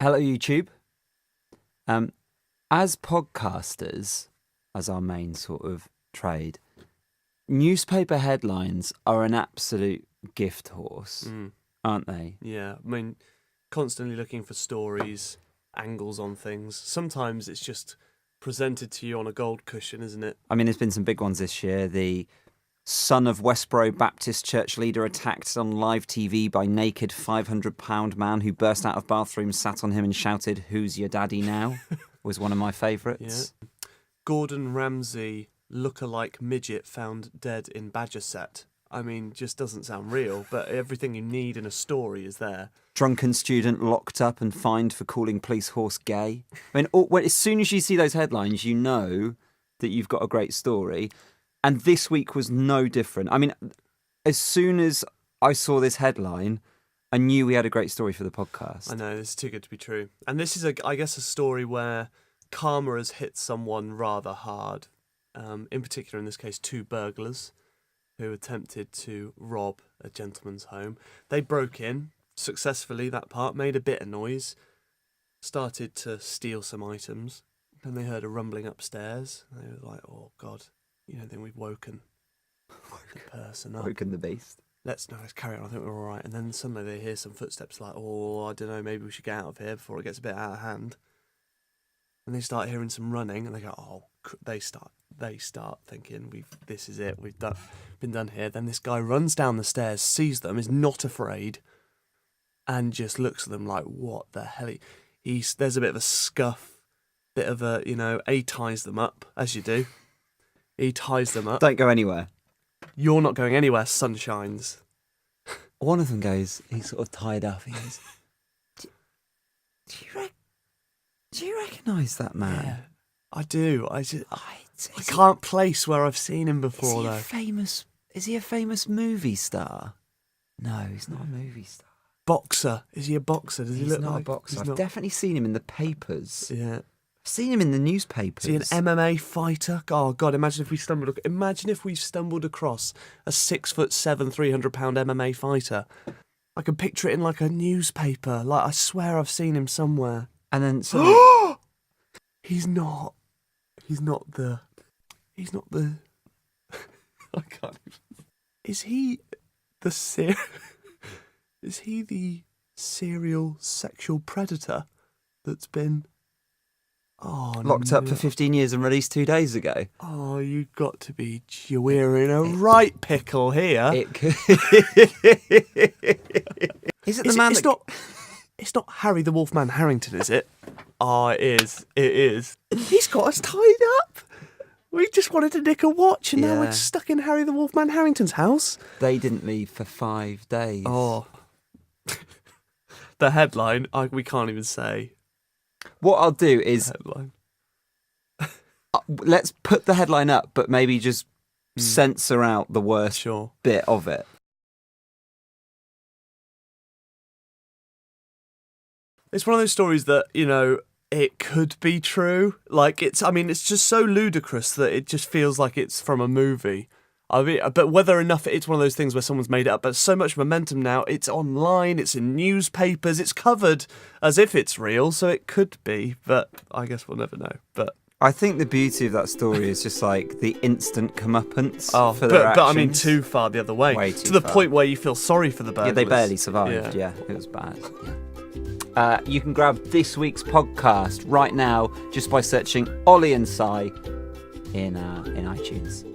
Hello, YouTube. As podcasters, as our main sort of trade, newspaper headlines are an absolute gift horse, aren't they? Yeah, I mean, constantly looking for stories, angles on things. Sometimes it's just presented to you on a gold cushion, isn't it? I mean, there's been some big ones this year. The son of Westboro Baptist Church leader attacked on live TV by naked 500-pound man who burst out of bathroom, sat on him and shouted, "Who's your daddy now?" was one of my favourites. Yeah. Gordon Ramsay look-alike midget found dead in Bajazet. I mean, just doesn't sound real, but everything you need in a story is there. Drunken student locked up and fined for calling police horse gay. I mean, as soon as you see those headlines, you know that you've got a great story. And this week was no different. I mean, as soon as I saw this headline, I knew we had a great story for the podcast. I know, this is too good to be true. And this is, I guess, a story where karma has hit someone rather hard. In particular, in this case, two burglars who attempted to rob a gentleman's home. They broke in successfully, that part, made a bit of noise, started to steal some items. Then they heard a rumbling upstairs. They were like, oh, God. You know, then we've woken the person up. Woken the beast. Let's carry on. I think we're all right. And then suddenly they hear some footsteps like, oh, I don't know, maybe we should get out of here before it gets a bit out of hand. And they start hearing some running and they go, oh, they start thinking, this is it. We've been done here. Then this guy runs down the stairs, sees them, is not afraid, and just looks at them like, what the hell? There's a bit of a scuff, bit of a, he ties them up, as you do. He ties them up. Don't go anywhere. You're not going anywhere, sunshines. One of them goes, he's sort of tied up. He goes, do you recognise that man? Yeah, I do. I can't place where I've seen him before, though. Is he a famous movie star? No, he's not a movie star. Boxer. Is he a boxer? Does he look like... He's not a boxer. I've definitely seen him in the papers. Yeah. I've seen him in the newspapers. Is he an MMA fighter? Oh, God, imagine if we stumbled across a 6'7", 300-pound MMA fighter. I can picture it in like a newspaper. Like, I swear I've seen him somewhere. And then suddenly... He's not the... I can't even... Is he the serial sexual predator that's been... locked up for 15 years and released 2 days ago? Oh, you've got to be... We're in a right pickle here. It could... Is it the man It's not Harry the Wolfman Harrington, is it? Oh, it is. It is. He's got us tied up. We just wanted to nick a watch and now we're stuck in Harry the Wolfman Harrington's house. They didn't leave for 5 days. Oh. The headline, we can't even say. What I'll do is... Headline. Let's put the headline up, but maybe just censor out the worst bit of it. It's one of those stories that, it could be true. Like, it's just so ludicrous that it just feels like it's from a movie. I mean, but whether enough, it's one of those things where someone's made it up, but so much momentum now, it's online, it's in newspapers, it's covered as if it's real, so it could be, but I guess we'll never know. But I think the beauty of that story is just like the instant comeuppance for their actions. But I mean, too far the other way. Way too to the far. Point where you feel sorry for the burglars. Yeah, they barely survived. Yeah, it was bad. Yeah. You can grab this week's podcast right now just by searching Ollie Si in iTunes.